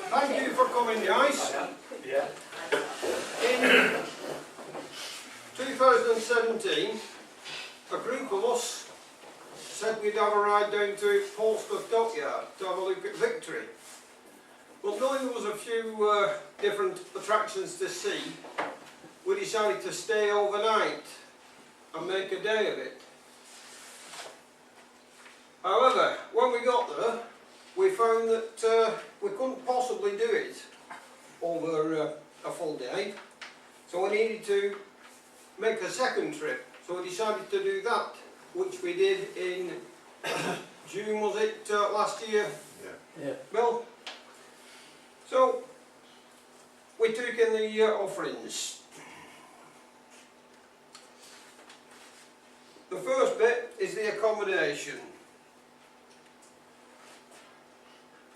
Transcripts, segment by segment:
Thank you for coming, guys. Yeah. In 2017, a group of us said we'd have a ride down to Portsmouth dockyard to have a look at Victory. But knowing there was a few different attractions to see, we decided to stay overnight and make a day of it. However, when we got there, we found that we couldn't possibly do it over a full day, so we needed to make a second trip. So we decided to do that, which we did in June, was it, last year? Yeah. Bill? So we took in the offerings. The first bit is the accommodation,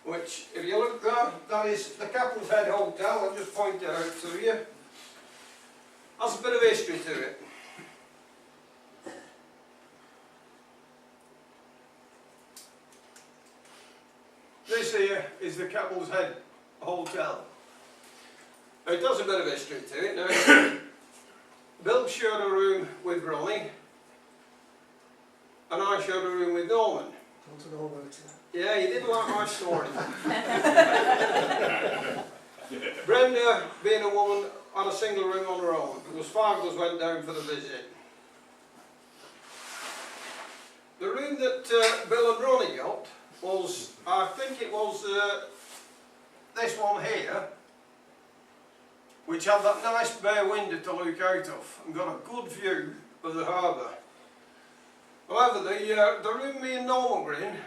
which, if you look there, that is the Captain's Head Hotel. I'll just point it out to you. Has a bit of history to it. This here is the Captain's Head Hotel. Now, it has a bit of history to it. Now, Bill shared a room with Ronnie, and I shared a room with Norman. Want to know about it? Yeah, you didn't like my story. Brenda, being a woman, had a single room on her own, because 5 of us went down for the visit. The room that Bill and Ronnie got was, I think it was this one here, which had that nice bay window to look out of and got a good view of the harbour. However, the room me and Norman were in,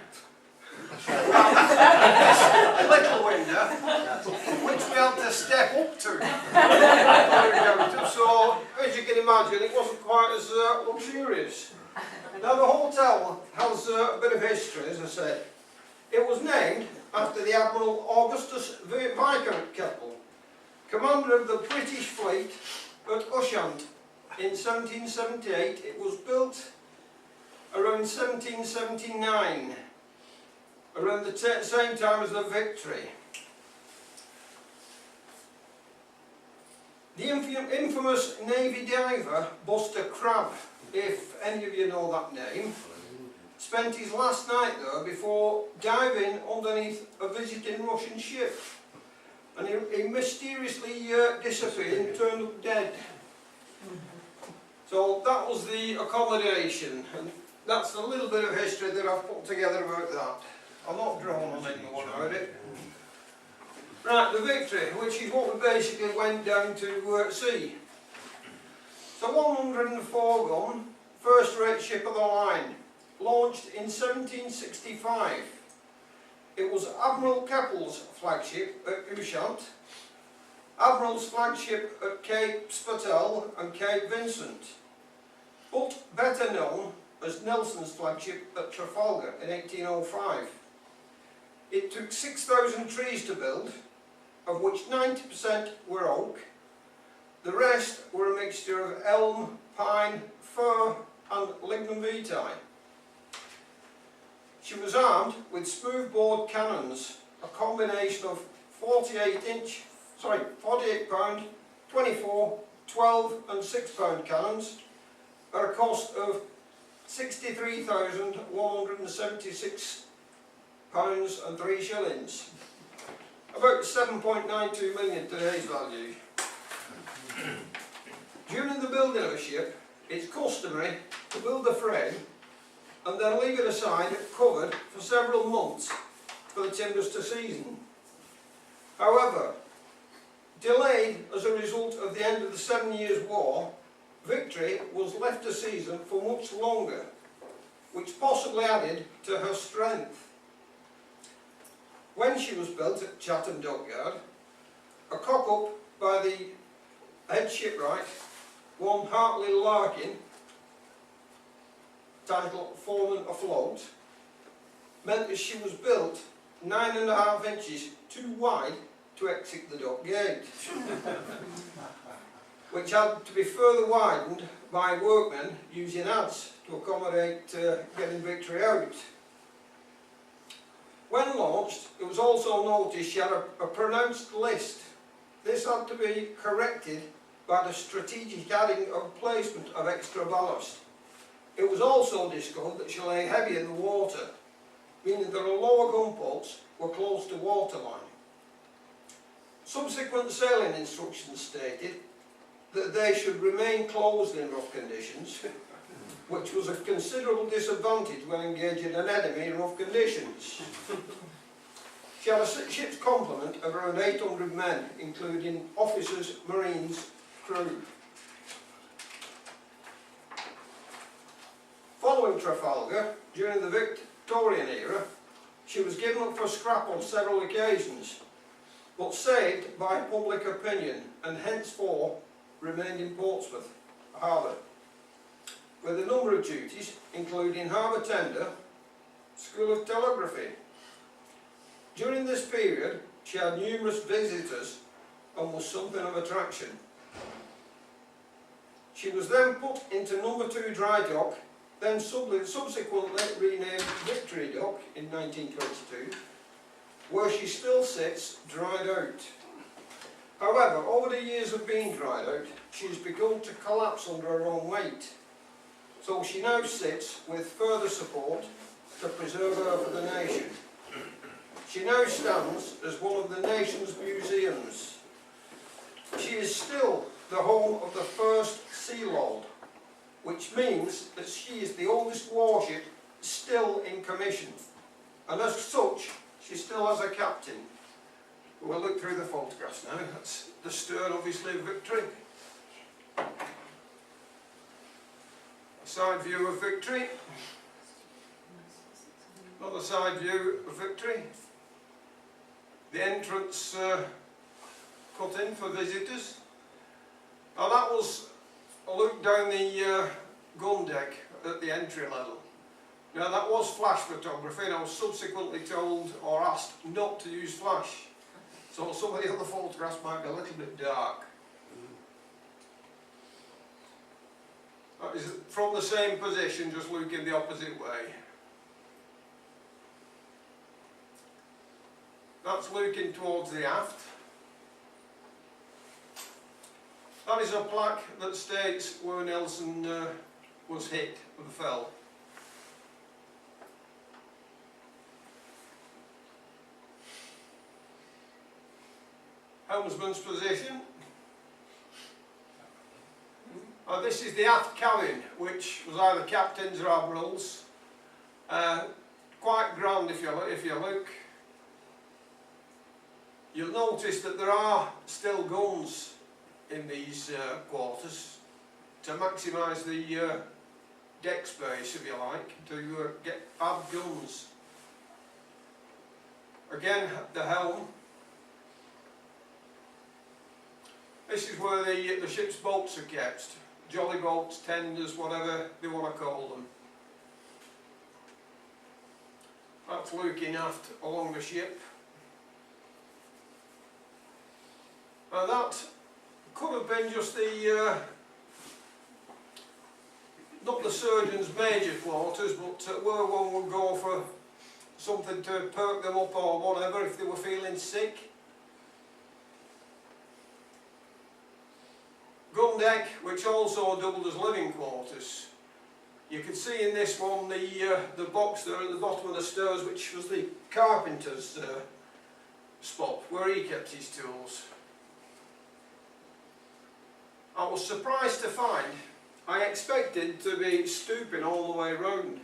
this little window, which we had to step up to. So, as you can imagine, it wasn't quite as luxurious. Now, the hotel has a bit of history, as I said. It was named after the Admiral Augustus Viscount Keppel, commander of the British fleet at Ushant in 1778. It was built around 1779, around the same time as the Victory. The infamous Navy diver Buster Crabbe, if any of you know that name, spent his last night there before diving underneath a visiting Russian ship, and he mysteriously disappeared and turned up dead. So that was the accommodation, and that's a little bit of history that I've put together about that. I'm not drawn on any more about it. Right, the Victory, which is what we basically went down to see. So 104 gun, first rate ship of the line, launched in 1765. It was Admiral Keppel's flagship at Ushant, Admiral's flagship at Cape Spatel and Cape Vincent, but better known as Nelson's flagship at Trafalgar in 1805. It took 6,000 trees to build, of which 90% were oak. The rest were a mixture of elm, pine, fir and lignum vitae. She was armed with smoothbore cannons, a combination of 48 pound, 24, 12 and 6 pound cannons at a cost of £63,176 and 3 shillings. About 7.92 million today's value. During the building of a ship, it's customary to build the frame and then leave it aside covered for several months for the timbers to season. However, delayed as a result of the end of the 7 Years' War, Victory was left to season for much longer, which possibly added to her strength. When she was built at Chatham Dockyard, a cock-up by the head shipwright, one Hartley Larkin, titled Foreman Afloat, meant that she was built 9.5 inches too wide to exit the dock gate, which had to be further widened by workmen using adze to accommodate getting Victory out. When launched, it was also noticed she had a pronounced list. This had to be corrected by the strategic adding of placement of extra ballast. It was also discovered that she lay heavy in the water, meaning that her lower gun ports were close to waterline. Subsequent sailing instructions stated that they should remain closed in rough conditions, which was a considerable disadvantage when engaging an enemy in rough conditions. She had a ship's complement of around 800 men, including officers, marines, crew. Following Trafalgar, during the Victorian era, she was given up for scrap on several occasions, but saved by public opinion and henceforth remained in Portsmouth harbour, with a number of duties including harbour tender, school of telegraphy. During this period she had numerous visitors and was something of attraction. She was then put into number 2 dry dock, then subsequently renamed Victory Dock in 1922, where she still sits dried out. However, over the years of being dried out, she has begun to collapse under her own weight. So she now sits with further support to preserve her for the nation. She now stands as one of the nation's museums. She is still the home of the first Sea Lord, which means that she is the oldest warship still in commission, and as such she still has a captain. We'll look through the photographs now. That's the stern, obviously, of Victory. A side view of Victory. Another side view of Victory. The entrance cut in for visitors. Now that was a look down the gun deck at the entry level. Now that was flash photography, and I was subsequently told or asked not to use flash. So some of the other photographs might be a little bit dark. That is from the same position, just looking the opposite way. That's looking towards the aft. That is a plaque that states where Nelson was hit and fell. Helmsman's position. This is the aft cabin, which was either captain's or admiral's. Quite grand if you look. You'll notice that there are still guns in these quarters to maximise the deck space, if you like, to add guns. Again, the helm. This is where the ship's boats are kept. Jolly boats, tenders, whatever they want to call them. That's looking aft along the ship. Now that could have been just the, not the surgeon's major quarters, but where one would go for something to perk them up or whatever if they were feeling sick. Gun deck, which also doubled as living quarters. You can see in this one the box there at the bottom of the stairs, which was the carpenter's spot where he kept his tools. I was surprised to find I expected to be stooping all the way round.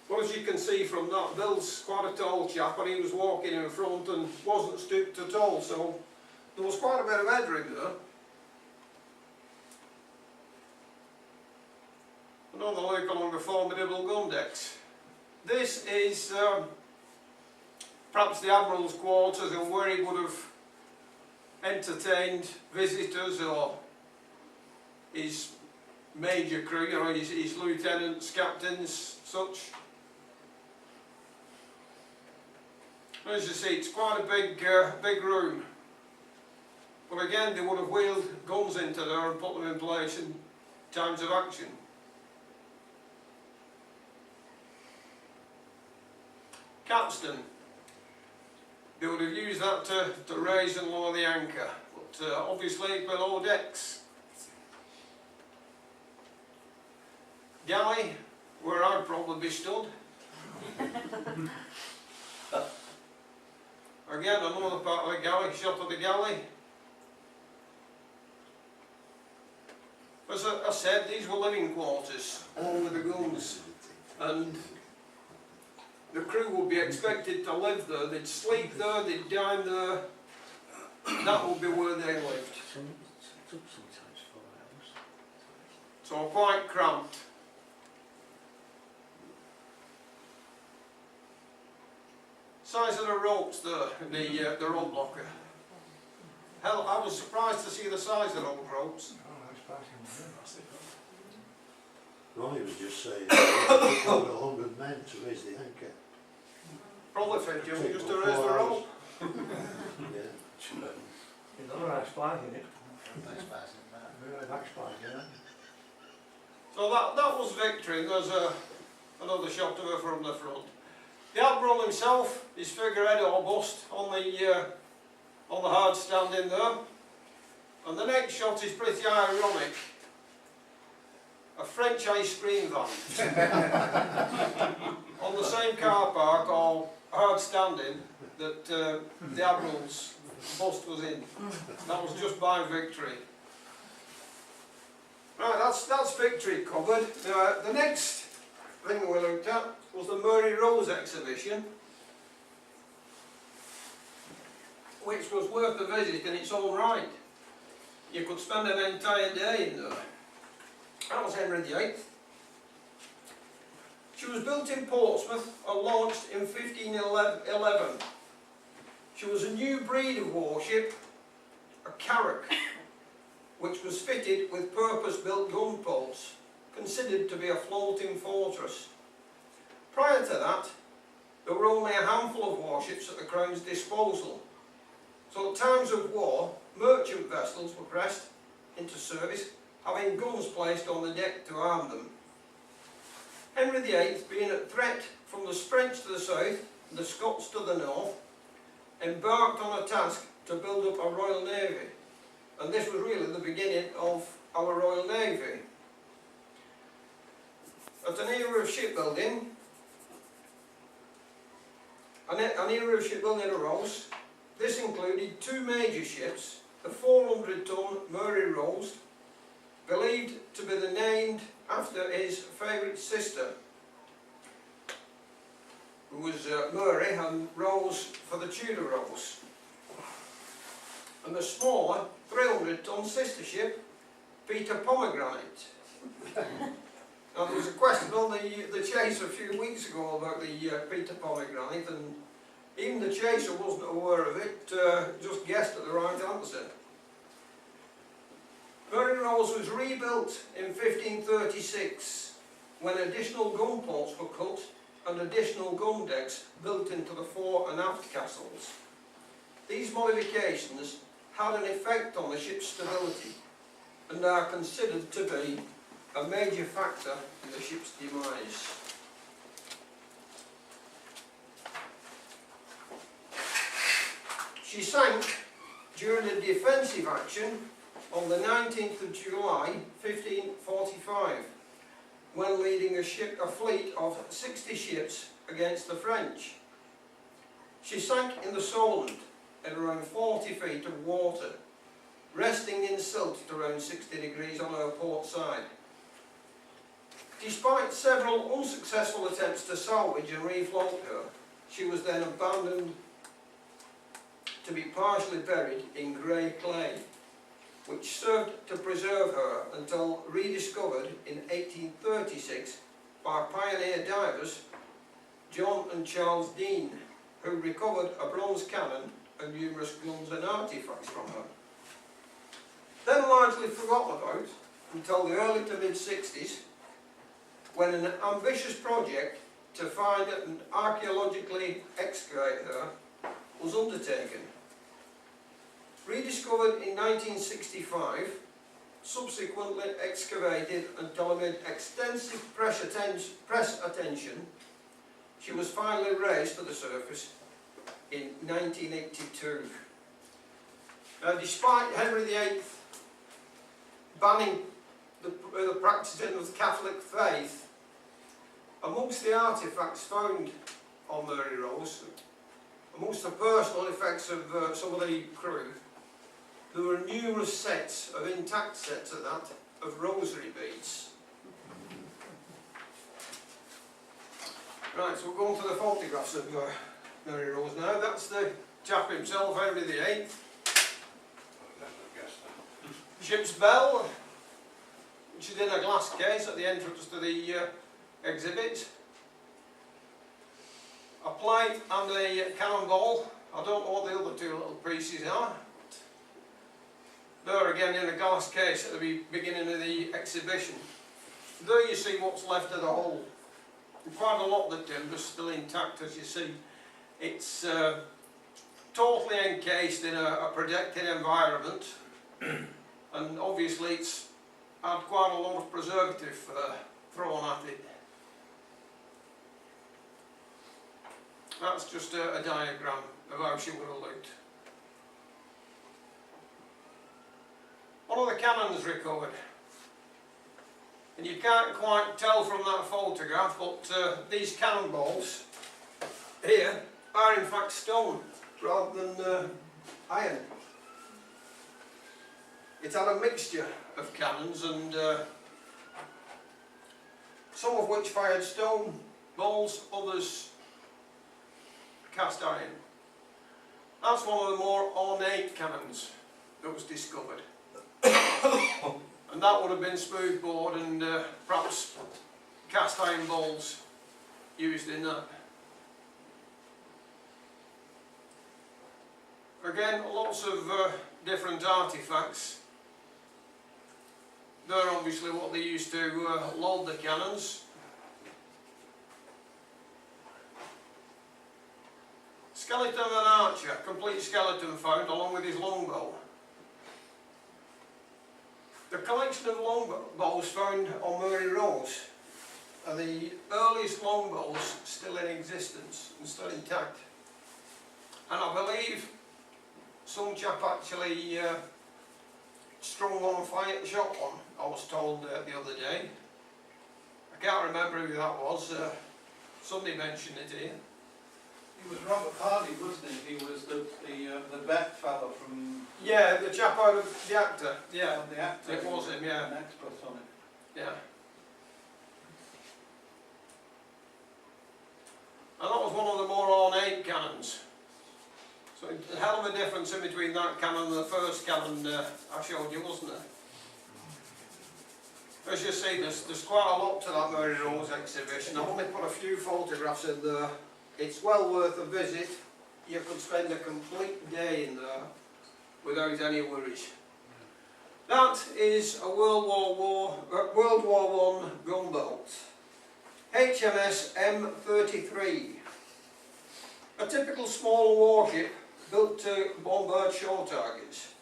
But as you can see from that, Bill's quite a tall chap and he was walking in front and wasn't stooped at all, so there was quite a bit of headroom there. Another look along the formidable gun decks. This is perhaps the Admiral's quarters and where he would have entertained visitors or his major crew, you know, his lieutenants, captains, such. As you see, it's quite a big room. But again, they would have wheeled guns into there and put them in place in times of action. Capstan. they would have used that to raise and lower the anchor, but obviously below decks. Galley, where I'd probably be stood. Again, another part of the galley, shot of the galley. As I said, these were living quarters, all with the guns, and the crew would be expected to live there. They'd sleep there, they'd dine there. That would be where they lived. So quite cramped. Size of the ropes there in the rope locker. Hell, I was surprised to see the size of those ropes. Ronnie was just saying over 100 men to raise the anchor. Probably fit you just to raise the rope. Yeah. Another nice flag in it. Really nice flag, yeah. So that was Victory, and there's another shot of her from the front. The Admiral himself, his figurehead or bust on the hard standing there. And the next shot is pretty ironic. A French ice cream van on the same car park or hard standing that the Admiral's bust was in. That was just by Victory. Right, that's Victory covered. The next thing we looked at was the Mary Rose exhibition, which was worth a visit in its own right. You could spend an entire day in there. That was Henry VIII. She was built in Portsmouth and launched in 1511. She was a new breed of warship, a carrack, which was fitted with purpose-built gunboats, considered to be a floating fortress. Prior to that, there were only a handful of warships at the Crown's disposal. So at times of war, merchant vessels were pressed into service, having guns placed on the deck to arm them. Henry VIII, being a threat from the French to the south and the Scots to the north, embarked on a task to build up a Royal Navy. And this was really the beginning of our Royal Navy. At an era of shipbuilding, arose. This included two major ships, the 400-ton Mary Rose, believed to be named after his favourite sister, who was Mary, and Rose for the Tudor Rose. And the smaller 300-ton sister ship, Peter Pomegranate. Now there was a question on the chase a few weeks ago about the Peter Pomegranate, and even the chaser wasn't aware of it, just guessed at the right answer. Mary Rose was rebuilt in 1536 when additional gun ports were cut and additional gun decks built into the fore and aft castles. These modifications had an effect on the ship's stability and are considered to be a major factor in the ship's demise. She sank during a defensive action on the 19th of July 1545 when leading a fleet of 60 ships against the French. She sank in the Solent at around 40 feet of water, resting in silt at around 60 degrees on her port side. Despite several unsuccessful attempts to salvage and refloat her, she was then abandoned to be partially buried in grey clay, which served to preserve her until rediscovered in 1836 by pioneer divers John and Charles Dean, who recovered a bronze cannon and numerous guns and artefacts from her. Then largely forgotten about until the early to mid-60s, when an ambitious project to find and archaeologically excavate her was undertaken. Rediscovered in 1965, subsequently excavated until amid extensive press attention, she was finally raised to the surface in 1982. Despite Henry VIII banning the practicing of the Catholic faith, amongst the artefacts found on Mary Rose, amongst the personal effects of some of the crew, there were numerous sets of intact sets of that, of rosary beads. Right, so we'll go on to the photographs of Mary Rose now. That's the chap himself, Henry VIII. Ship's bell, which is in a glass case at the entrance to the exhibit. A plate and a cannonball. I don't know what the other two little pieces are. There again in a glass case at the beginning of the exhibition. There you see what's left of the hull. Quite a lot of the timber's still intact, as you see. It's totally encased in a protected environment, and obviously it's had quite a lot of preservative thrown at it. That's just a diagram of how she would have looked. One of the cannons recovered, and you can't quite tell from that photograph, but these cannonballs here are in fact stone rather than iron. It had a mixture of cannons, and some of which fired stone balls, others cast iron. That's one of the more ornate cannons that was discovered. And that would have been smooth board and perhaps cast iron balls used in that. Again, lots of different artefacts. They're obviously what they used to load the cannons. Skeleton of an archer, complete skeleton found along with his longbow. The collection of longbows found on Mary Rose are the earliest longbows still in existence and still intact. And I believe some chap actually strung one on fire, shot one, I was told the other day. I can't remember who that was, somebody mentioned it here. He was Robert Hardy, wasn't he? He was the vet fellow from... Yeah, the chap out of the actor, yeah. The actor. It was him, yeah. An expert on it. Yeah. And that was one of the more ornate cannons. So a hell of a difference in between that cannon and the first cannon I showed you, wasn't there? As you see, there's quite a lot to that Mary Rose exhibition. I've only put a few photographs in there. It's well worth a visit. You could spend a complete day in there without any worries. That is a World War I gunboat, HMS M33. A typical small warship built to bombard shore targets.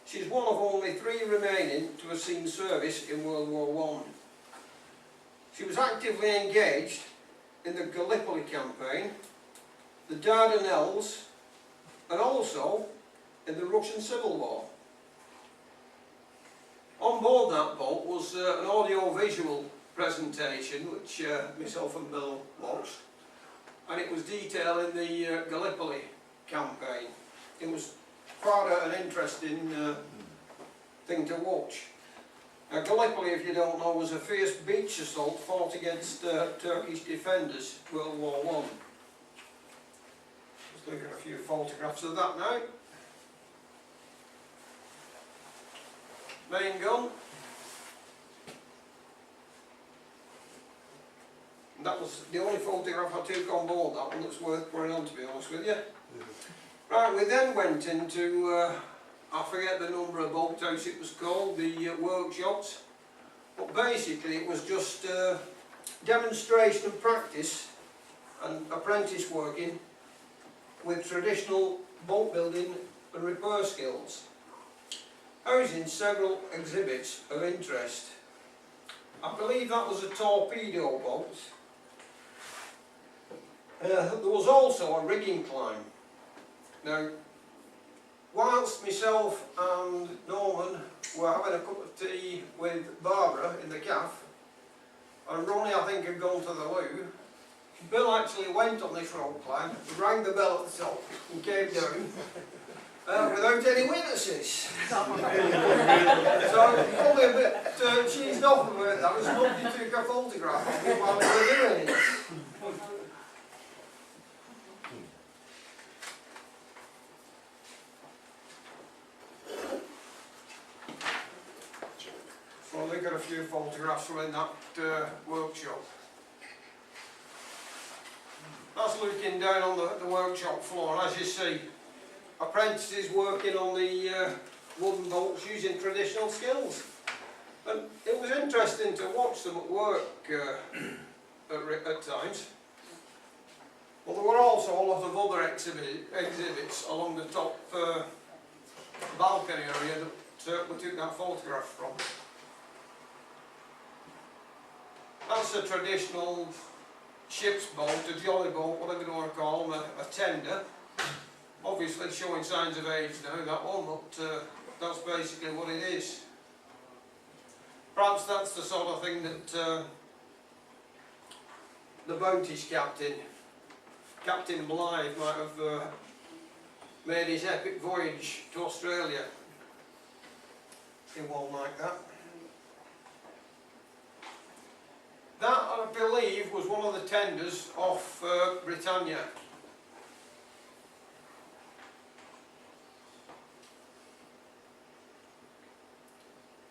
She's one of only 3 remaining to have seen service in World War I. She was actively engaged in the Gallipoli campaign, the Dardanelles, and also in the Russian Civil War. On board that boat was an audio-visual presentation which myself and Bill watched, and it was detailing the Gallipoli campaign. It was quite an interesting thing to watch. Gallipoli, if you don't know, was a fierce beach assault fought against Turkish defenders, World War I. Just looking at a few photographs of that now. Main gun. And that was the only photograph I took on board, that one that's worth putting on, to be honest with you. Right, we then went into I forget the number of boathouse it was called, the workshops, but basically it was just demonstration and practice and apprentice working with traditional boat building and repair skills, housing several exhibits of interest. I believe that was a torpedo boat. There was also a rigging climb. Now, whilst myself and Norman were having a cup of tea with Barbara in the cafe, and Ronnie I think had gone to the loo, Bill actually went on this rope climb, rang the bell at the top and came down without any witnesses. So probably a bit cheesed off about that was nobody took a photograph of me while we were doing it. Well, they got a few photographs from in that workshop. That's looking down on the workshop floor, and as you see, apprentices working on the wooden bolts using traditional skills. And it was interesting to watch them at work at times. Well, there were also a lot of other exhibits along the top balcony area that we took that photograph from. That's a traditional ship's boat, a jolly boat, whatever you want to call them, a tender. Obviously showing signs of age now, that one, but that's basically what it is. Perhaps that's the sort of thing that the Bounty's captain, Captain Blythe, might have made his epic voyage to Australia in one like that. That, I believe, was one of the tenders off Britannia.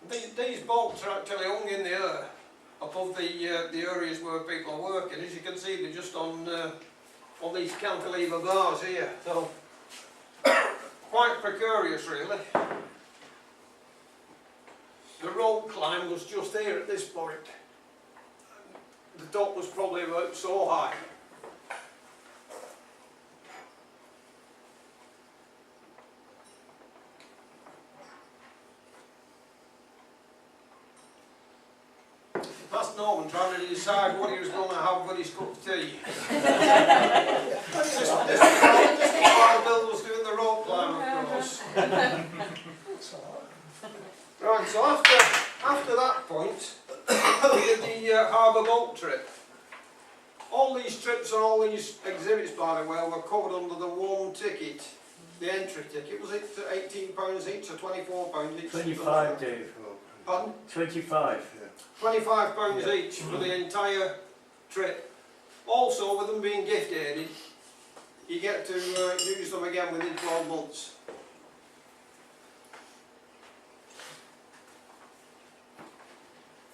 These bolts are actually hung in the air above the areas where people are working. As you can see, they're just on these cantilever bars here. So, quite precarious, really. The rope climb was just here at this point. The top was probably about so high. That's Norman trying to decide what he was going to have with his cup of tea. This is while Bill was doing the rope climb, of course. Right, so after that point, we did the harbour boat trip. All these trips and all these exhibits, by the way, were covered under the one ticket, the entry ticket. Was it £18 each or £24 each? 25, Dave. Pardon? 25. £25 each for the entire trip. Also, with them being gift aided, you get to use them again within 12 months.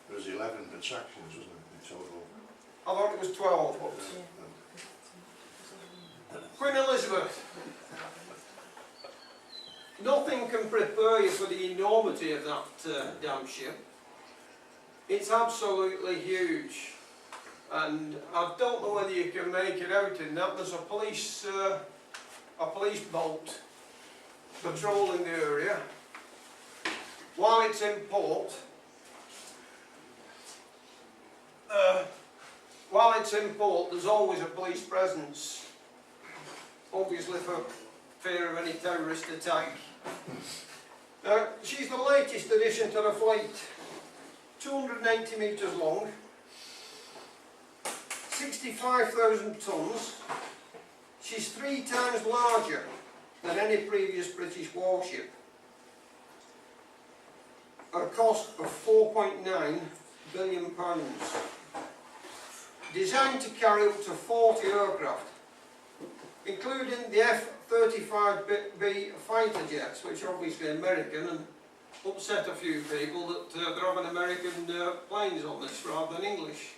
There was 11 attractions, wasn't it, in total? I thought it was 12, but... Queen Elizabeth. Nothing can prepare you for the enormity of that damn ship. It's absolutely huge. And I don't know whether you can make it out in that. There's a police boat patrolling the area. While it's in port, there's always a police presence, obviously for fear of any terrorist attack. She's the latest addition to the fleet, 280 metres long, 65,000 tonnes. She's 3 times larger than any previous British warship. At a cost of £4.9 billion. Designed to carry up to 40 aircraft, including the F-35B fighter jets, which are obviously American and upset a few people that they're having American planes on this rather than English.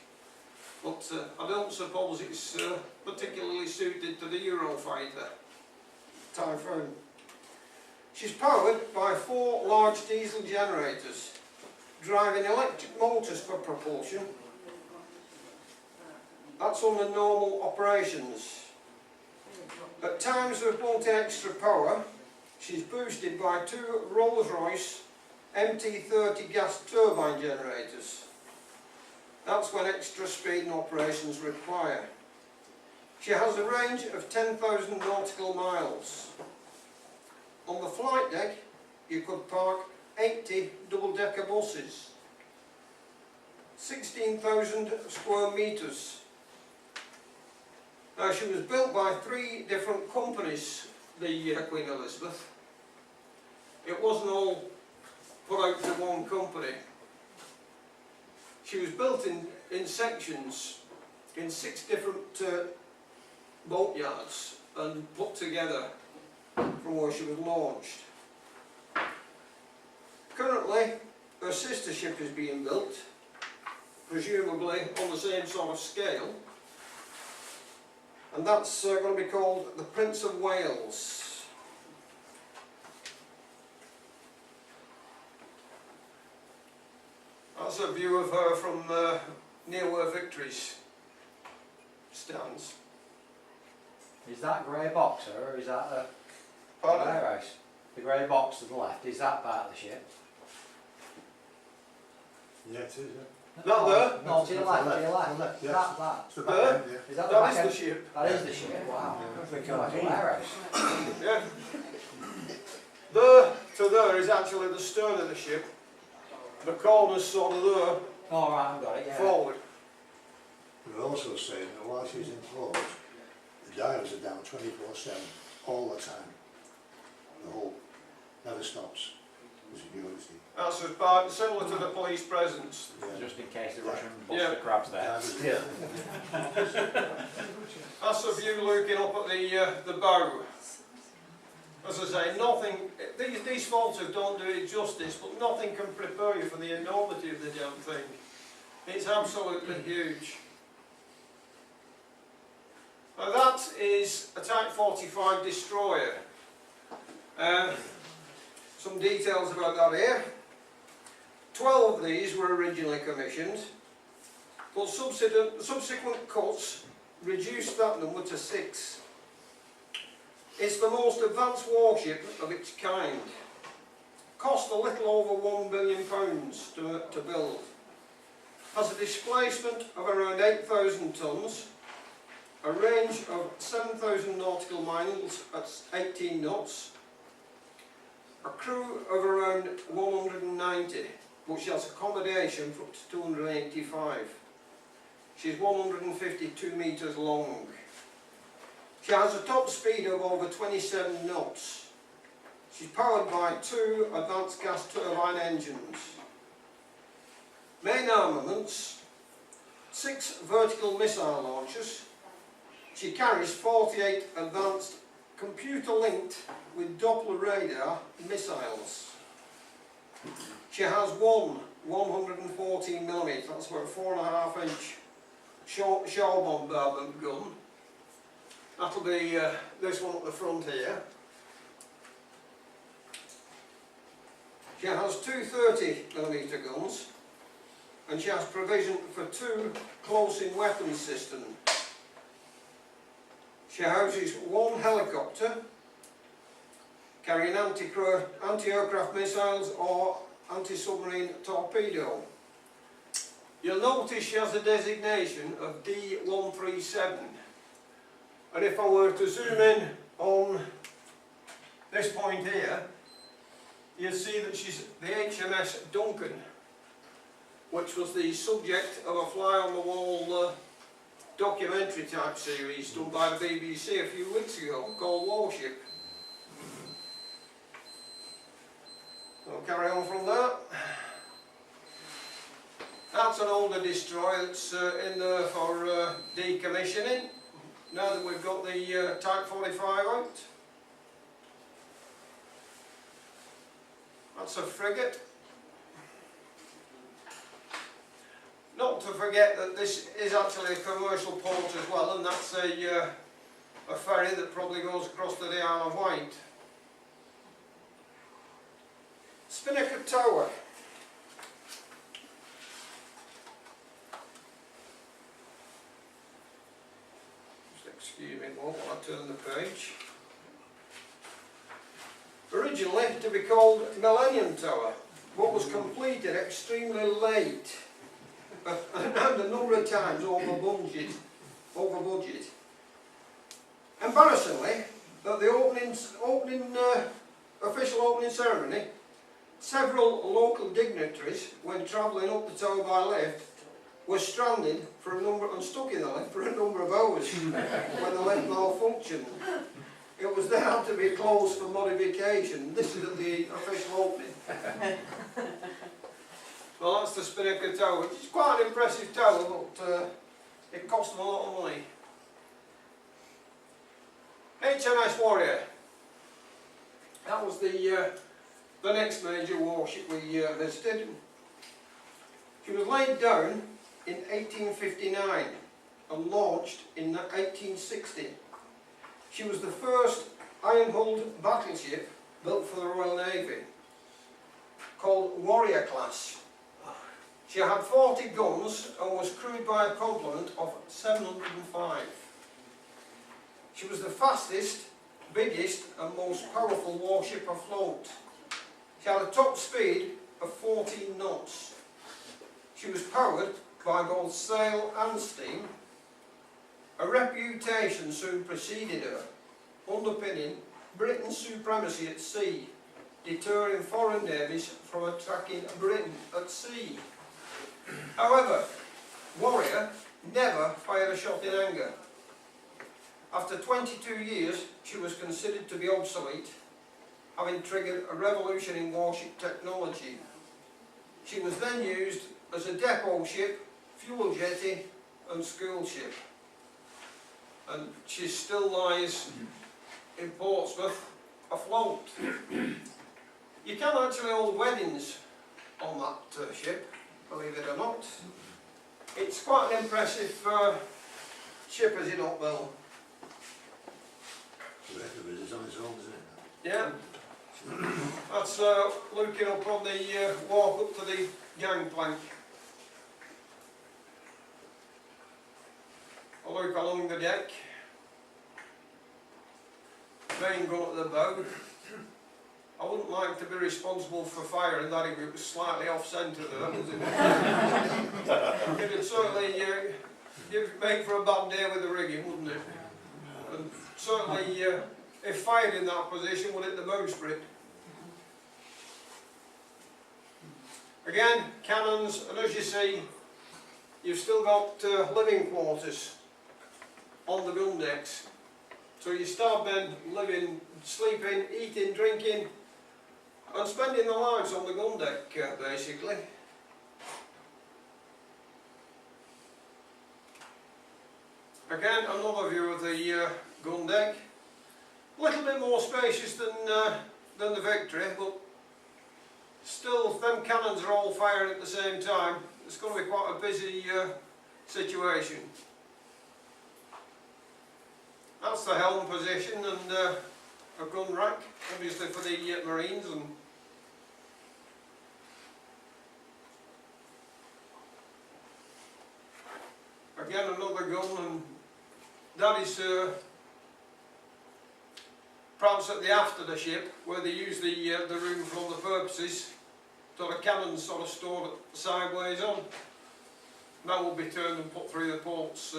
But I don't suppose it's particularly suited to the Eurofighter Typhoon. She's powered by 4 large diesel generators, driving electric motors for propulsion. That's under normal operations. At times of multi-extra power, she's boosted by 2 Rolls-Royce MT-30 gas turbine generators. That's when extra speed and operations require. She has a range of 10,000 nautical miles. flight deck you could park 80 double-decker buses. 16,000 square metres. Now she was built by 3 different companies, the Queen Elizabeth. It wasn't all put out to one company. She was built in sections in 6 different boat yards and put together from where she was launched. Currently, her sister ship is being built, presumably on the same sort of scale, and that's going to be called the Prince of Wales. That's a view of her from near where Victory's stands. Is that grey box, or is that the Pardon? warehouse? The grey box to the left, is that part of the ship? Yeah, it is, yeah. Not there. No, to your left, to your To left. the left, yes. That. It's the There? back end, yeah. Is that the That back is end? the ship. That is the ship, wow. Yeah. We come like a warehouse. Yeah. There to there is actually the stern of the ship. The corner's sort of there, Oh right, I've got it, yeah. forward. We're also saying that while she's enclosed, the dials are down 24/7, all the time. The whole, never stops. As you can see. That's as part, similar to the police presence. Yeah. Just in case the Russian bust Yeah. the crabs there. That's a view looking up at the bow. As I say, nothing, these photos don't do it justice, but nothing can prepare you for the enormity of the damn thing. It's absolutely huge. Now that is a Type 45 destroyer. Some details about that here. 12 of these were originally commissioned, but subsequent cuts reduced that number to 6. It's the most advanced warship of its kind. Cost a little over £1 billion to build. Has a displacement of around 8,000 tonnes, a range of 7,000 nautical miles at 18 knots, a crew of around 190, but she has accommodation for up to 285. She's 152 metres long. She has a top speed of over 27 knots. She's powered by 2 advanced gas turbine engines. Main armaments: 6 vertical missile launchers. She carries 48 advanced computer-linked with Doppler radar missiles. She has one 114mm, that's about a 4.5 inch shore bombardment gun. That'll be this one at the front here. She has 2 30mm guns, and she has provision for 2 close-in weapons systems. She houses 1 helicopter carrying anti-aircraft missiles or anti-submarine torpedo. You'll notice she has a designation of D137. And if I were to zoom in on this point here, you'll see that she's the HMS Duncan, which was the subject of a fly-on-the-wall documentary type series done by the BBC a few weeks ago called Warship. I'll carry on from that. That's an older destroyer that's in there for decommissioning, now that we've got the Type 45 out. That's a frigate. Not to forget that this is actually a commercial port as well, and that's a ferry that probably goes across to the Isle of Wight. Spinnaker Tower. Just excuse me while I turn the page. Originally to be called Millennium Tower, but was completed extremely late. And a number of times over budget. Embarrassingly, at the opening official opening ceremony, several local dignitaries, when travelling up the tower by lift, were stranded for a number and stuck in the lift for a number of hours when the lift malfunctioned. It was then had to be closed for modification. This is at the official opening. Well, that's the Spinnaker Tower. It's quite an impressive tower, but it cost them a lot of money. HMS Warrior. That was the next major warship we visited. She was laid down in 1859 and launched in 1860. She was the first iron-hulled battleship built for the Royal Navy, called Warrior class. She had 40 guns and was crewed by a complement of 705. She was the fastest, biggest and most powerful warship afloat. She had a top speed of 14 knots. She was powered by both sail and steam. A reputation soon preceded her, underpinning Britain's supremacy at sea, deterring foreign navies from attacking Britain at sea. However, Warrior never fired a shot in anger. After 22 years, she was considered to be obsolete, having triggered a revolution in warship technology. She was then used as a depot ship, fuel jetty and school ship. And she still lies in Portsmouth afloat. You can actually hold weddings on that ship, believe it or not. It's quite an impressive ship, is it not, Bill? The rest of it is on its own, isn't it? Yeah. That's looking up on the walk up to the gangplank. A look along the deck. Main gun at the bow. I wouldn't like to be responsible for firing that if it was slightly off centre there, would it? It'd certainly make for a bad day with the rigging, wouldn't it? And certainly, if fired in that position, would hit the bowsprit. Again, cannons, and as you see, you've still got living quarters on the gun decks. So you start then living, sleeping, eating, drinking, and spending their lives on the gun deck, basically. Again, another view of the gun deck. A little bit more spacious than the Victory, but still, them cannons are all firing at the same time. It's going to be quite a busy situation. That's the helm position and a gun rack, obviously for the Marines. And again, another gun, and that is perhaps at the aft of the ship, where they use the room for other purposes, so the cannons sort of stored sideways on. That will be turned and put through the ports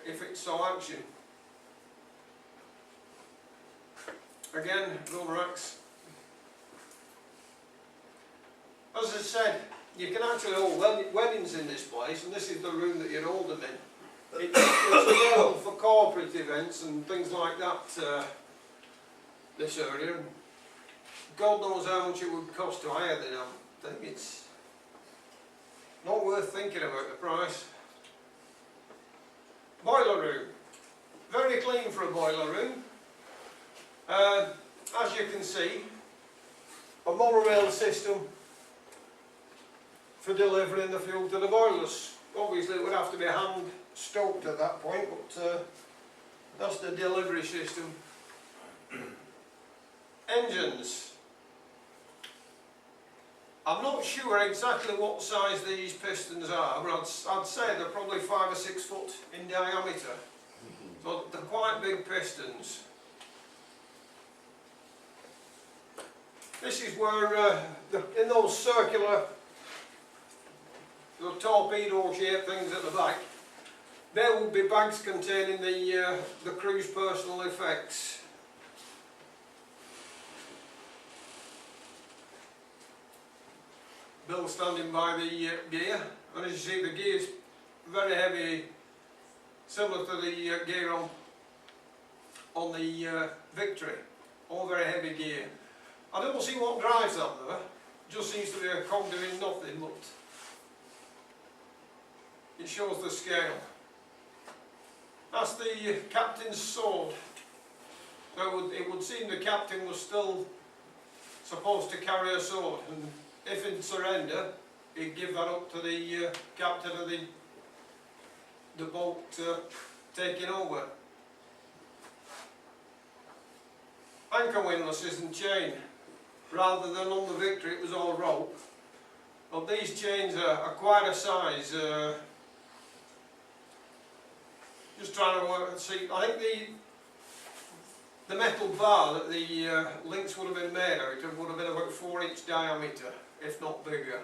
if it's so action. Again, gun racks. As I said, you can actually hold weddings in this place, and this is the room that you'd hold them in. It's available for corporate events and things like that, this area. And God knows how much it would cost to hire the damn thing. It's not worth thinking about the price. Boiler room. Very clean for a boiler room. As you can see, a monorail system for delivering the fuel to the boilers. Obviously it would have to be hand stoked at that point, but that's the delivery system. Engines. I'm not sure exactly what size these pistons are, but I'd say they're probably 5 or 6 foot in diameter. So they're quite big pistons. This is where, in those circular, the torpedo shaped things at the back, there will be bags containing the crew's personal effects. Bill standing by the gear, and as you see the gear is very heavy, similar to the gear on the Victory, all very heavy gear. I don't see what drives that though, just seems to be a cog doing nothing, but it shows the scale. That's the captain's sword. So it would seem the captain was still supposed to carry a sword, and if in surrender, he'd give that up to the captain of the boat taking over. Anchor windlasses and chain, rather than on the Victory it was all rope, but these chains are quite a size. Just trying to work and see, I think the metal bar that the links would have been made out of would have been about 4-inch diameter, if not bigger.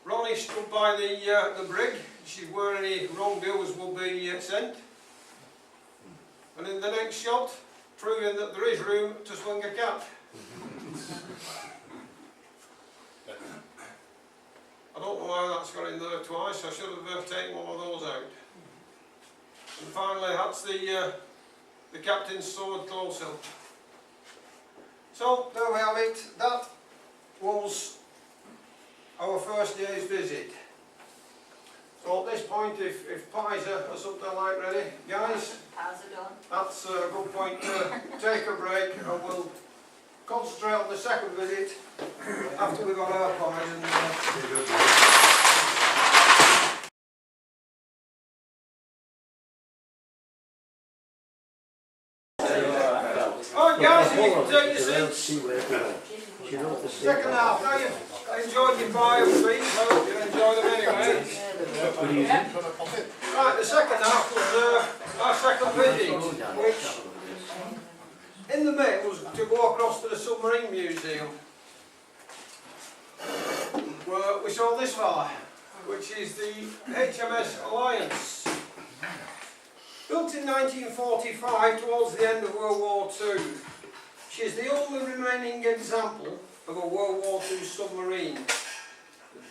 Ronnie stood by the brig. She's where any wrongdoers will be sent. And in the next shot, proving that there is room to swing a cat. I don't know why that's got in there twice. I should have taken one of those out. And finally, that's the captain's sword close-up. So there we have it. That was our first day's visit. So at this point, if pies are something like ready, guys, How's it done? that's a good point to take a break, and we'll concentrate on the second visit after we've got our pies. Alright guys, if you can take your seats. Second half, now you've enjoyed your pie and sweets, I hope you enjoy them anyway. Right, the second half was our second visit, which in the main was to go across to the Submarine Museum, where we saw this fella, which is the HMS Alliance. Built in 1945 towards the end of World War II, she is the only remaining example of a World War II submarine.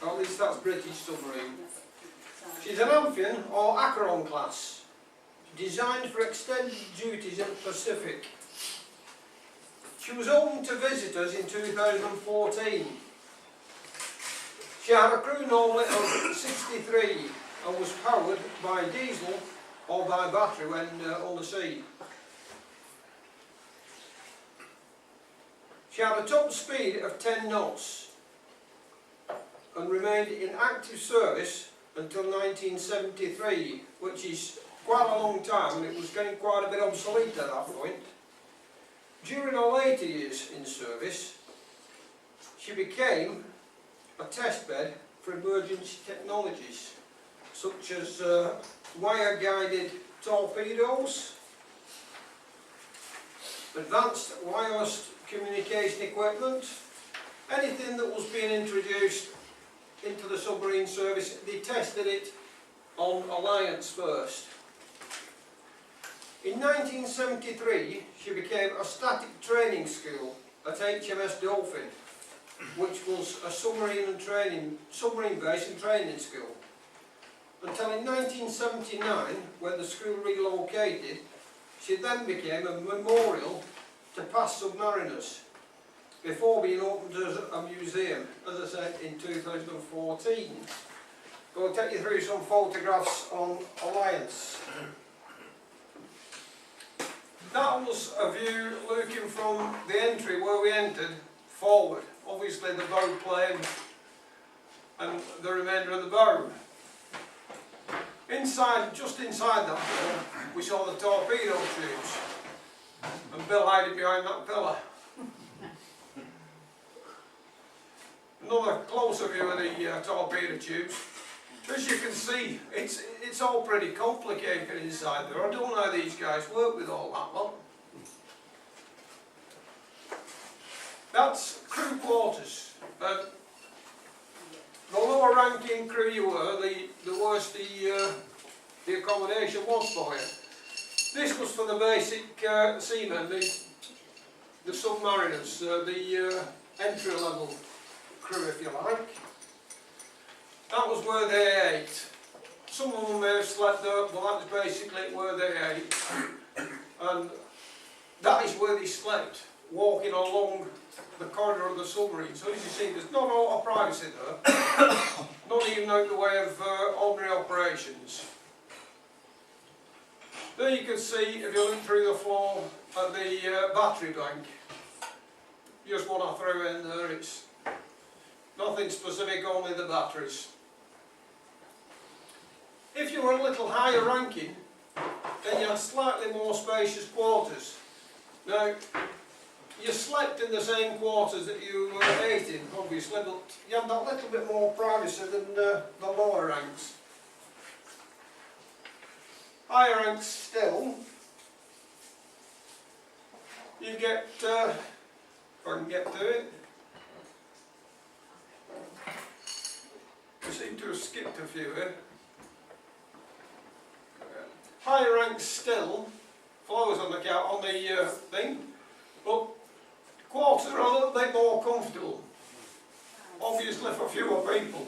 At least that's British submarine. She's an Amphion or Acheron class, designed for extended duties in the Pacific. She was opened to visitors in 2014. She had a crew normally of 63 and was powered by diesel or by battery when on the sea. She had a top speed of 10 knots and remained in active service until 1973, which is quite a long time, and it was getting quite a bit obsolete at that point. During her later years in service, she became a test bed for emergency technologies, such as wire-guided torpedoes, advanced wireless communication equipment, anything that was being introduced into the submarine service. They tested it on Alliance first. In 1973, she became a static training school at HMS Dolphin, which was a submarine base and training school. Until in 1979, when the school relocated, she then became a memorial to past submariners, before being opened as a museum, as I said, in 2014. I'll take you through some photographs on Alliance. That was a view looking from the entry where we entered forward. Obviously the bow plane and the remainder of the bow. Inside, just inside that door, we saw the torpedo tubes, and Bill hiding behind that pillar. Another closer view of the torpedo tubes. As you can see, it's all pretty complicated inside there. I don't know how these guys work with all that lot. That's crew quarters. The lower ranking crew you were, the worse the accommodation was for you. This was for the basic seamen, the submariners, the entry level crew, if you like. That was where they ate. Some of them may have slept there, but that's basically where they ate. And that is where they slept, walking along the corridor of the submarine. So as you see, there's not a lot of privacy there, not even out the way of ordinary operations. There you can see, if you look through the floor, at the battery bank. Just what I threw in there, it's nothing specific, only the batteries. If you were a little higher ranking, then you had slightly more spacious quarters. Now, you slept in the same quarters that you ate in, obviously, but you had that little bit more privacy than the lower ranks. Higher ranks still, you get, if I can get to it, I seem to have skipped a few here. Higher ranks still, floors on the thing, but quarters are a little bit more comfortable, obviously for fewer people.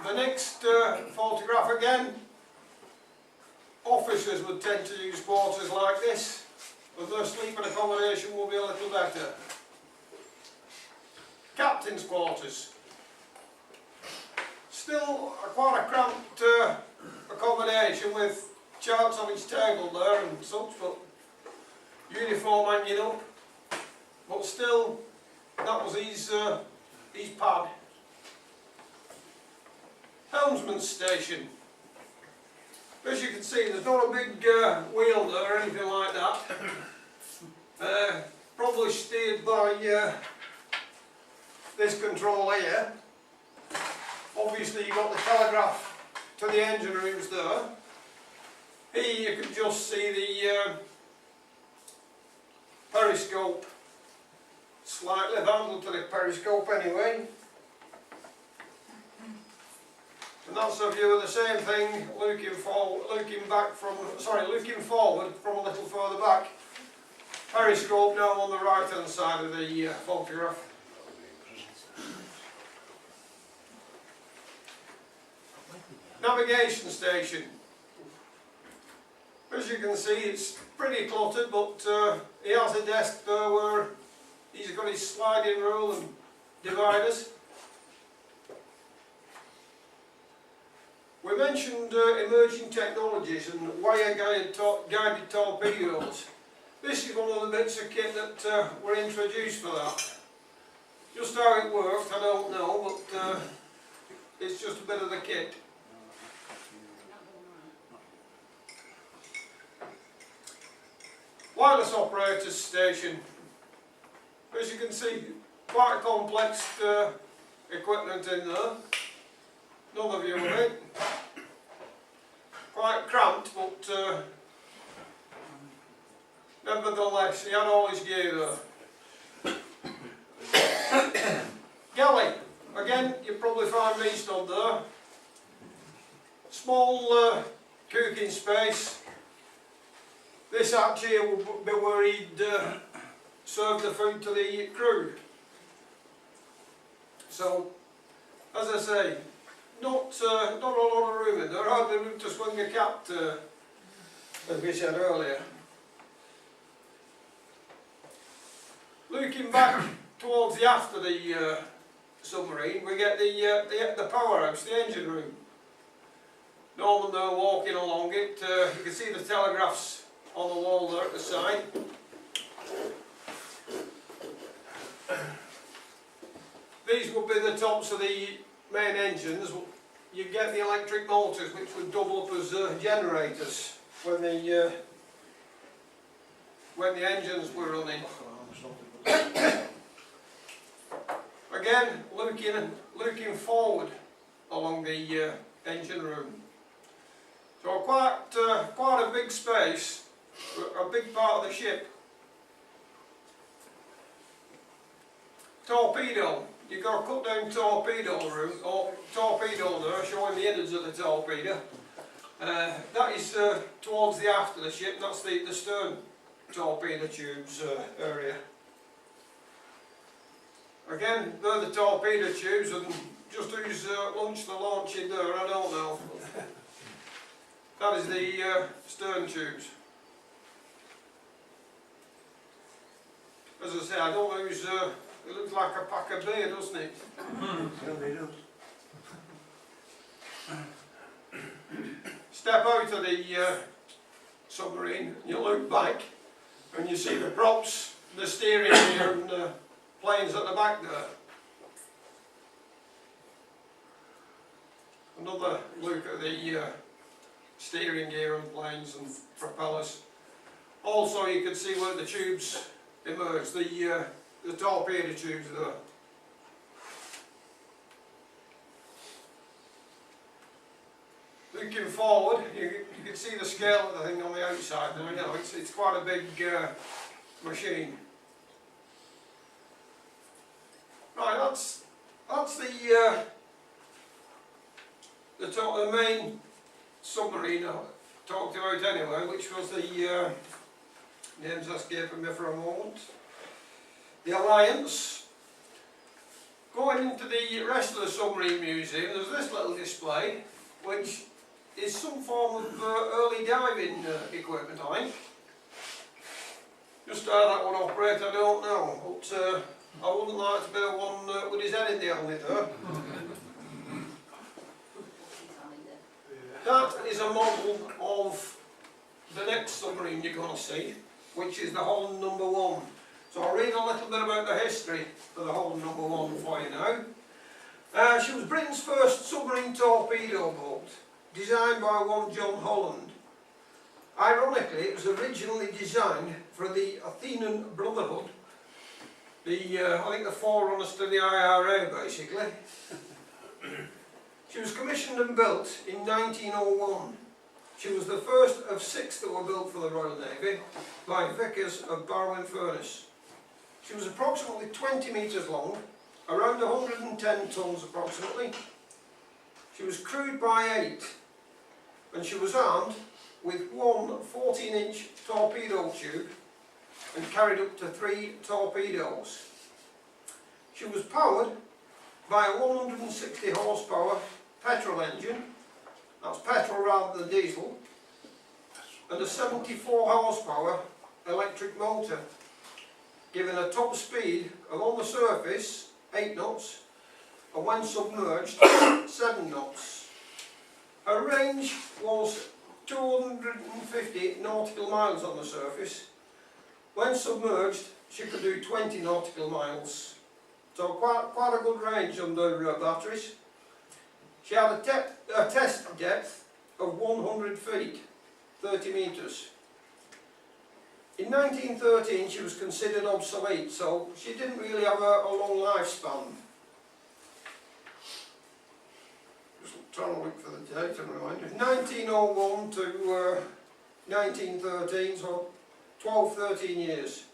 The next photograph again, officers would tend to use quarters like this, but their sleeping accommodation will be a little better. Captain's quarters. Still quite a cramped accommodation with charts on his table there and such, but uniform hanging up. But still, that was his pad. Helmsman's station. As you can see, there's not a big wheel there or anything like that. Probably steered by this control here. Obviously you've got the telegraph to the engine rooms there. Here you can just see the periscope, slightly vandal to the periscope anyway. And that's a view of the same thing, looking forward from a little further back. Periscope now on the right hand side of the photograph. Navigation station. As you can see, it's pretty cluttered, but he has a desk there where he's got his sliding rule and dividers. We mentioned emerging technologies and wire-guided torpedoes. This is one of the bits of kit that were introduced for that. Just how it worked, I don't know, but it's just a bit of the kit. Wireless operators station. As you can see, quite complex equipment in there. Another view of it. Quite cramped, but nevertheless, he had all his gear there. Galley. Again, you'll probably find me stood there. Small cooking space. This hatch here will be where he'd serve the food to the crew. So, as I say, not a lot of room in there, hardly room to swing a cat, as we said earlier. Looking back towards the aft of the submarine, we get the powerhouse, the engine room. Norman there walking along it, you can see the telegraphs on the wall there at the side. These would be the tops of the main engines. You get the electric motors which would double up as generators when the engines were running. Again, looking forward along the engine room. So quite a big space. A big part of the ship. Torpedo. You've got a cut down torpedo room, or torpedo there, showing the innards of the torpedo. That is towards the aft of the ship, and that's the stern torpedo tubes area. Again, they're the torpedo tubes, and just whose lunch they're launching there, I don't know. That is the stern tubes. As I say, I don't know who's, it looks like a pack of beer, doesn't it? Really does. Step out of the submarine, and you look back, and you see the props, the steering gear, and the planes at the back there. Another look at the steering gear and planes and propellers. Also, you can see where the tubes emerge, the torpedo tubes there. Looking forward, you can see the scale of the thing on the outside now. You know, it's quite a big machine. Right, that's the main submarine I talked about anyway, which was the name's escaping me for a moment. The Alliance. Going into the rest of the submarine museum, there's this little display, which is some form of early diving equipment, I think. Just how that would operate, I don't know, but I wouldn't like to be the one with his head in the helmet there. That is a model of the next submarine you're going to see, which is the Holland No. 1. So I'll read a little bit about the history of the Holland No. 1 for you now. She was Britain's first submarine torpedo boat, designed by one John Holland. Ironically, it was originally designed for the Athenian Brotherhood, I think the forerunners to the IRA basically. She was commissioned and built in 1901. She was the first of 6 that were built for the Royal Navy by Vickers of Barrow-in-Furness. She was approximately 20 metres long, around 110 tonnes approximately. She was crewed by 8, and she was armed with one 14-inch torpedo tube and carried up to 3 torpedoes. She was powered by a 160 horsepower petrol engine, that's petrol rather than diesel, and a 74 horsepower electric motor, giving a top speed of on the surface 8 knots and when submerged 7 knots. Her range was 250 nautical miles on the surface. When submerged she could do 20 nautical miles. So quite a good range on the batteries. She had a test depth of 100 feet, 30 metres. In 1913 she was considered obsolete, so she didn't really have a long lifespan. Just trying to look for the date and remind you. 1901 to 1913, so 12-13 years.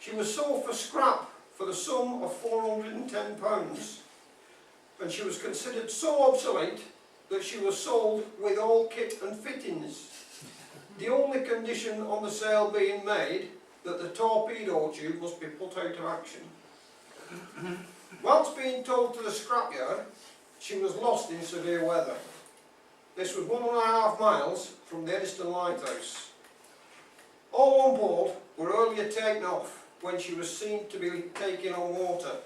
She was sold for scrap for the sum of £410, and she was considered so obsolete that she was sold with all kit and fittings. The only condition on the sale being made that the torpedo tube must be put out of action. Whilst being towed to the scrapyard, she was lost in severe weather. This was 1.5 miles from the Eddiston Lighthouse. All on board were earlier taken off when she was seen to be taking on water.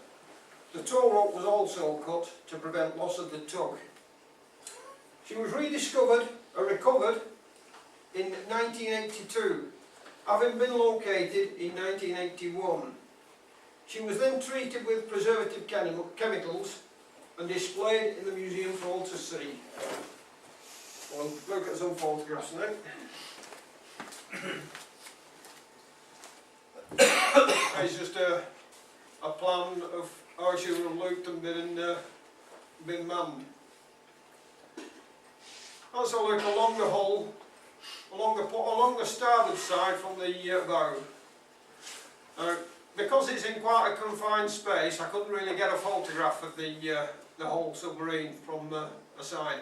The tow rope was also cut to prevent loss of the tug. She was rediscovered or recovered in 1982, having been located in 1981. She was then treated with preservative chemicals and displayed in the museum for all to see. We'll look at some photographs now. It's just a plan of how she would have looked and been manned. Let's have a look along the hull, along the starboard side from the bow. Because it's in quite a confined space, I couldn't really get a photograph of the whole submarine from the side.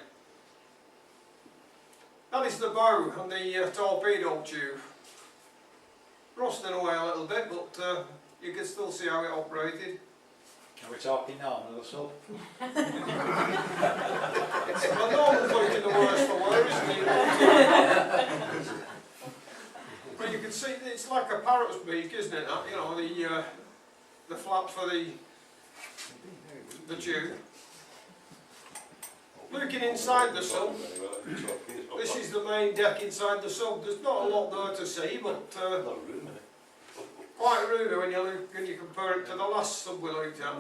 That is the bow and the torpedo tube. Rusting away a little bit, but you can still see how it operated. Are we talking now, another sub? Well, Norman's looking the worst for wear, isn't he? But you can see it's like a parrot's beak, isn't it? You know, the flap for the tube. Looking inside the sub, this is the main deck inside the sub. There's not a lot there to see, but quite roomy when you compare it to the last sub we looked at.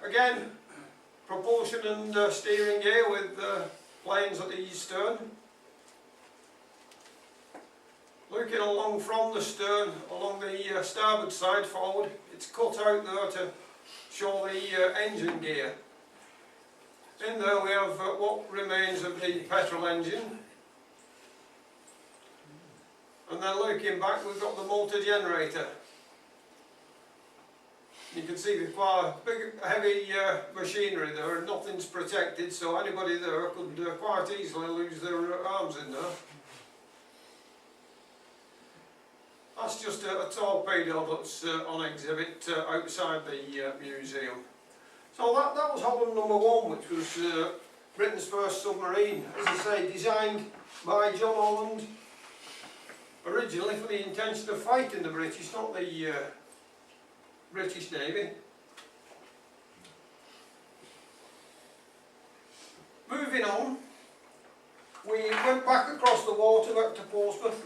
Again, propulsion and steering gear with planes at the stern. Looking along from the stern, along the starboard side forward, it's cut out there to show the engine gear. In there we have what remains of the petrol engine. And then looking back, we've got the motor generator. You can see there's quite a big, heavy machinery there, and nothing's protected, so anybody there could quite easily lose their arms in there. That's just a torpedo that's on exhibit outside the museum. So that was Holland number 1, which was Britain's first submarine. As I say, designed by John Holland, originally for the intention of fighting the British, not the British Navy. Moving on, we went back across the water, back to Portsmouth.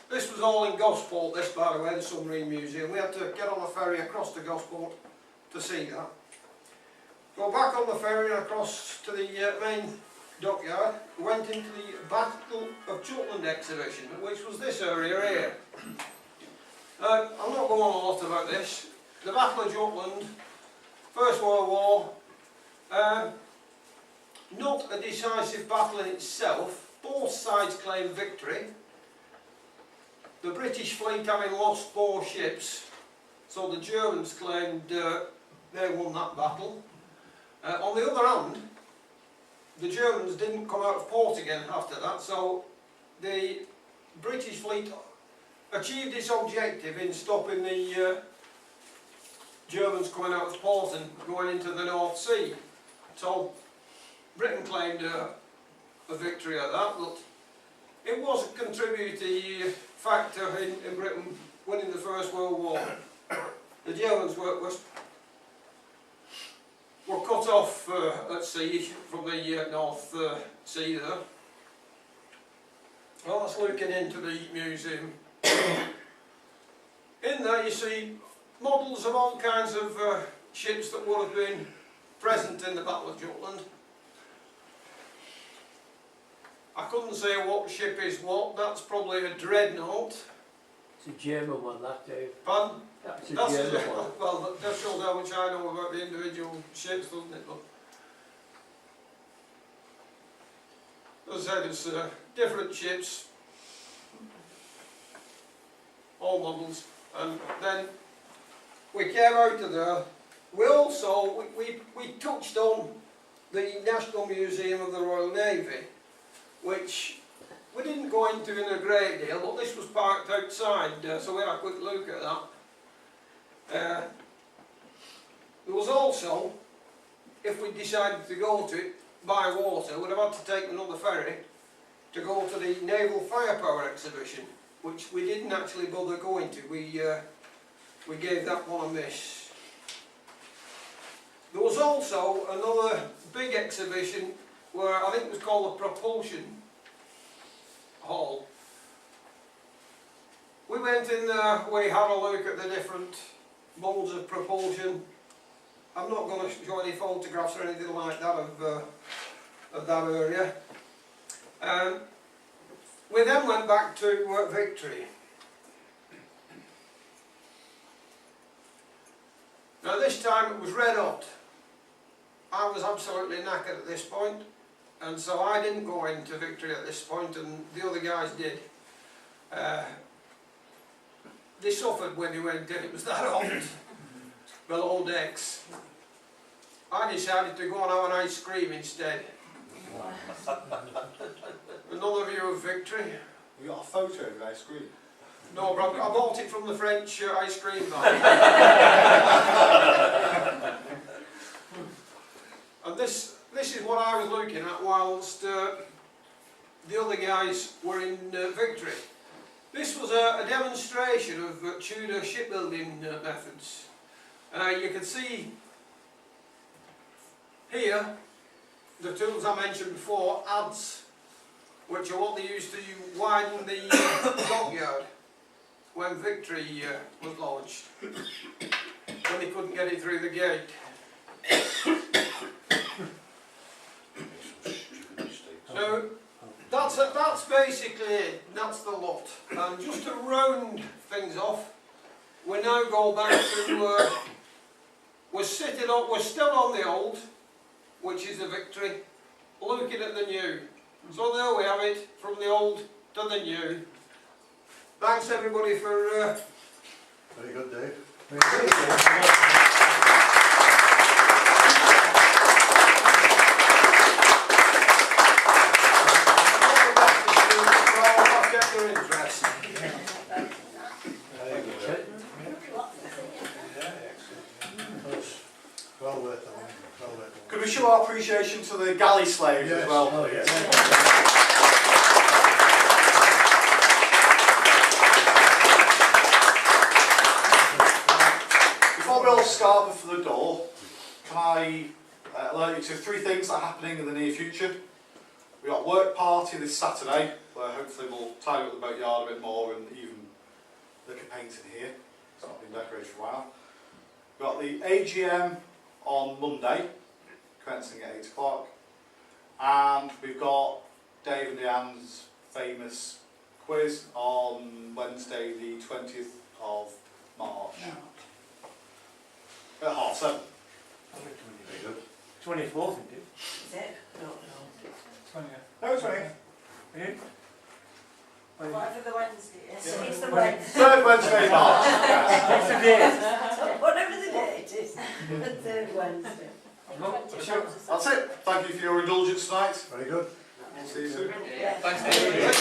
This was all in Gosport, this by the way, the submarine museum. We had to get on a ferry across to Gosport to see that. Go back on the ferry and across to the main dockyard. We went into the Battle of Jutland exhibition, which was this area here. I'll not go on a lot about this. The Battle of Jutland, First World War, not a decisive battle in itself. Both sides claimed victory. The British fleet having lost 4 ships, so the Germans claimed they won that battle. On the other hand, the Germans didn't come out of port again after that, so the British fleet achieved its objective in stopping the Germans coming out of port and going into the North Sea. So Britain claimed a victory at that, but it was a contributing factor in Britain winning the First World War. The Germans were cut off at sea from the North Sea there. Well, that's looking into the museum. In there you see models of all kinds of ships that would have been present in the Battle of Jutland. I couldn't say what ship is what. That's probably a dreadnought. It's a German one, that Dave. Pardon? That's a That's German one. well, that shows how much I know about the individual ships, doesn't it? But as I said, there's different ships, all models, and then we came out of there. We also we touched on the National Museum of the Royal Navy, which we didn't go into in a great deal, but this was parked outside, so we had a quick look at that. There was also, if we decided to go to it by water, we'd have had to take another ferry to go to the Naval Firepower exhibition, which we didn't actually bother going to. We gave that one a miss. There was also another big exhibition where I think it was called the Propulsion Hall. We went in there, we had a look at the different modes of propulsion. I'm not going to show any photographs or anything like that of that area. We then went back to Victory. Now this time it was red hot. I was absolutely knackered at this point, and so I didn't go into Victory at this point, and the other guys did. They suffered when they went in, it was that hot below decks. I decided to go and have an ice cream instead. of victory. You got a photo of the ice cream? No, but I bought it from the French ice cream van. And this is what I was looking at whilst the other guys were in victory. This was a demonstration of Tudor shipbuilding methods. You can see here the tools I mentioned before, adze, which are what they used to widen the dockyard when Victory was launched, when they couldn't get it through the gate. So that's basically it, that's the lot. And just to round things off, we now go back to, we're still on the old, which is the Victory, looking at the new. So there we have it, from the old to the new. Thanks everybody for... Very good, Dave. I'll get your interest. Very good. Well worth the money. Well worth the money. Could we show our appreciation to the galley slaves as well? Oh, yes. Before we all scarper for the door, can I alert you to 3 things that are happening in the near future? We've got a work party this Saturday, where hopefully we'll tidy up the boatyard a bit more and even look at painting here. It's not been decorated for a while. We've got the AGM on Monday, commencing at 8 o'clock. And we've got Dave and Deanne's famous quiz on Wednesday the 20th of March. At 7:30. Very good. 24th, isn't it? Is it? No. No, it's right. Yeah. Whatever the Wednesday is. It's the Wednesday. 3rd Wednesday of March. What's the date? Whatever the date is. The 3rd Wednesday. I'm not sure. That's it. Thank you for your indulgence tonight. Very good. See you soon. Yeah. Thanks, David.